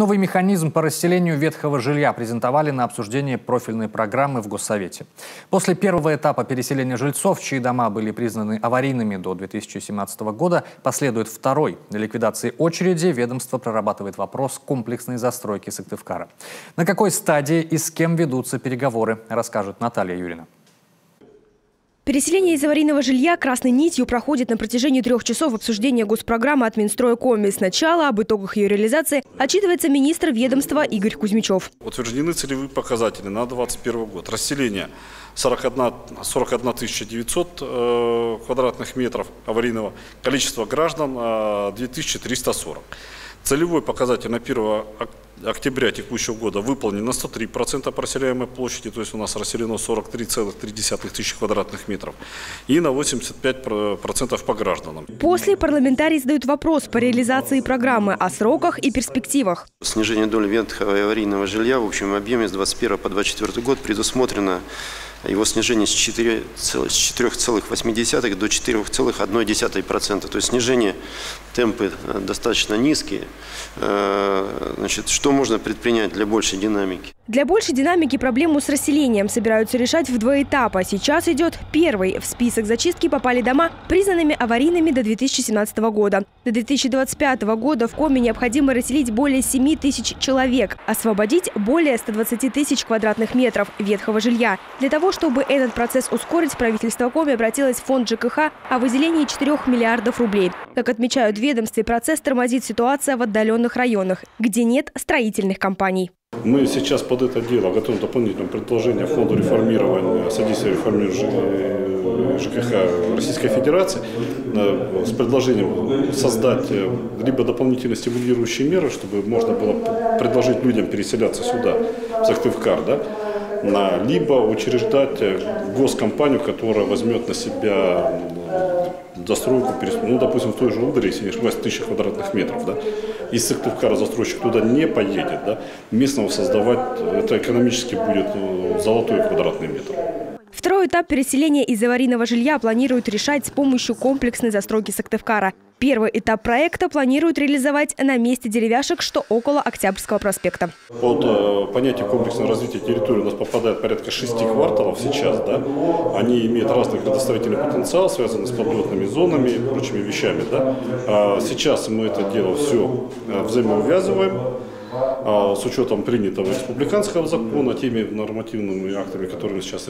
Новый механизм по расселению ветхого жилья презентовали на обсуждение профильной программы в Госсовете. После первого этапа переселения жильцов, чьи дома были признаны аварийными до 2017 года, последует второй. Для ликвидации очереди ведомство прорабатывает вопрос комплексной застройки Сыктывкара. На какой стадии и с кем ведутся переговоры, расскажет Наталья Юрина. Переселение из аварийного жилья красной нитью проходит на протяжении 3 часов обсуждения госпрограммы от Минстроя-Коми. Сначала об итогах ее реализации отчитывается министр ведомства Игорь Кузьмичев. Утверждены целевые показатели на 2021 год. Расселение 41 900 квадратных метров аварийного. Количество граждан 2340. Целевой показатель на 1 октября текущего года выполнен на 103% по расселяемой площади, то есть у нас расселено 43,3 тысячи квадратных метров, и на 85% по гражданам. После парламентарии задают вопрос по реализации программы, о сроках и перспективах. Снижение доли ветхого и аварийного жилья в общем объеме с 2021 по 2024 год предусмотрено его снижение с 4,8 до 4,1%. То есть снижение темпы достаточно низкие. Что можно предпринять для большей динамики? Для большей динамики проблему с расселением собираются решать в 2 этапа. Сейчас идет первый. В список зачистки попали дома, признанными аварийными до 2017 года. До 2025 года в Коми необходимо расселить более 7 тысяч человек, освободить более 120 тысяч квадратных метров ветхого жилья. Для того, чтобы этот процесс ускорить, правительство Коми обратилось в фонд ЖКХ о выделении 4 миллиардов рублей. Как отмечают в ведомстве, процесс тормозит ситуация в отдаленных районах, где нет строительных компаний. Мы сейчас под это дело готовим дополнительное предложение фонду реформирования, содействия реформированию ЖКХ Российской Федерации с предложением создать либо дополнительные стимулирующие меры, чтобы можно было предложить людям переселяться сюда, в Сыктывкар, либо учреждать госкомпанию, которая возьмет на себя застройку, допустим, в той же Ударе, если не ошибаюсь, 1000 квадратных метров. Из Сыктывкара застройщик туда не поедет. Местного создавать, это экономически будет золотой квадратный метр. Второй этап переселения из аварийного жилья планируют решать с помощью комплексной застройки Сыктывкара. Первый этап проекта планируют реализовать на месте деревяшек, что около Октябрьского проспекта. Под понятие комплексного развития территории у нас попадает порядка 6 кварталов сейчас. Они имеют разный градостроительный потенциал, связанный с подлетными зонами и прочими вещами. Сейчас мы это дело все взаимоувязываем с учетом принятого республиканского закона, теми нормативными актами, которые сейчас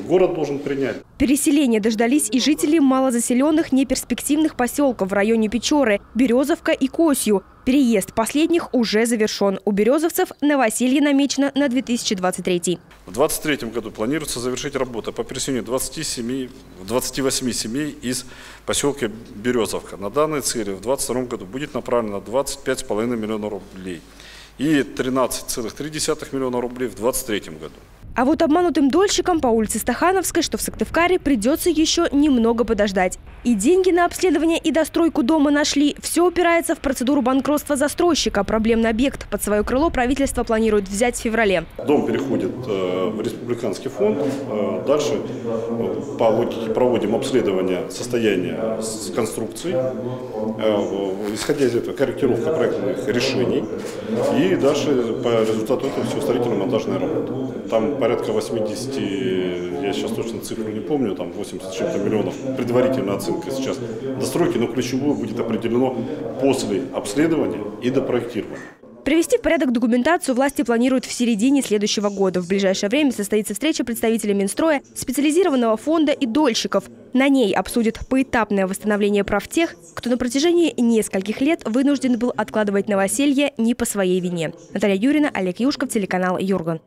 город должен принять. Переселения дождались и жители малозаселенных неперспективных поселков в районе Печоры, Березовка и Косью. Переезд последних уже завершен. У березовцев новоселье намечено на 2023. В 2023 году планируется завершить работу по переселению 28 семей из поселка Березовка. На данные цели в 2022 году будет направлено 25,5 миллиона рублей и 13,3 миллиона рублей в 2023 году. А вот обманутым дольщикам по улице Стахановской, что в Сыктывкаре, придется еще немного подождать. И деньги на обследование и достройку дома нашли. Все упирается в процедуру банкротства застройщика. Проблемный объект под свое крыло правительство планирует взять в феврале. Дом переходит в республиканский фонд. Дальше проводим обследование состояния с конструкцией. Исходя из этого, корректировка проектных решений. И дальше по результату этого все строительно-монтажная работа. Там порядка 80, я сейчас точно цифру не помню, там 80 с чем-то миллионов предварительная оценка сейчас достройки, но ключевое будет определено после обследования и допроектирования. Привести в порядок документацию власти планируют в середине следующего года. В ближайшее время состоится встреча представителей Минстроя, специализированного фонда и дольщиков. На ней обсудят поэтапное восстановление прав тех, кто на протяжении нескольких лет вынужден был откладывать новоселье не по своей вине. Наталья Юрина, Олег Юшков, телеканал Юрган.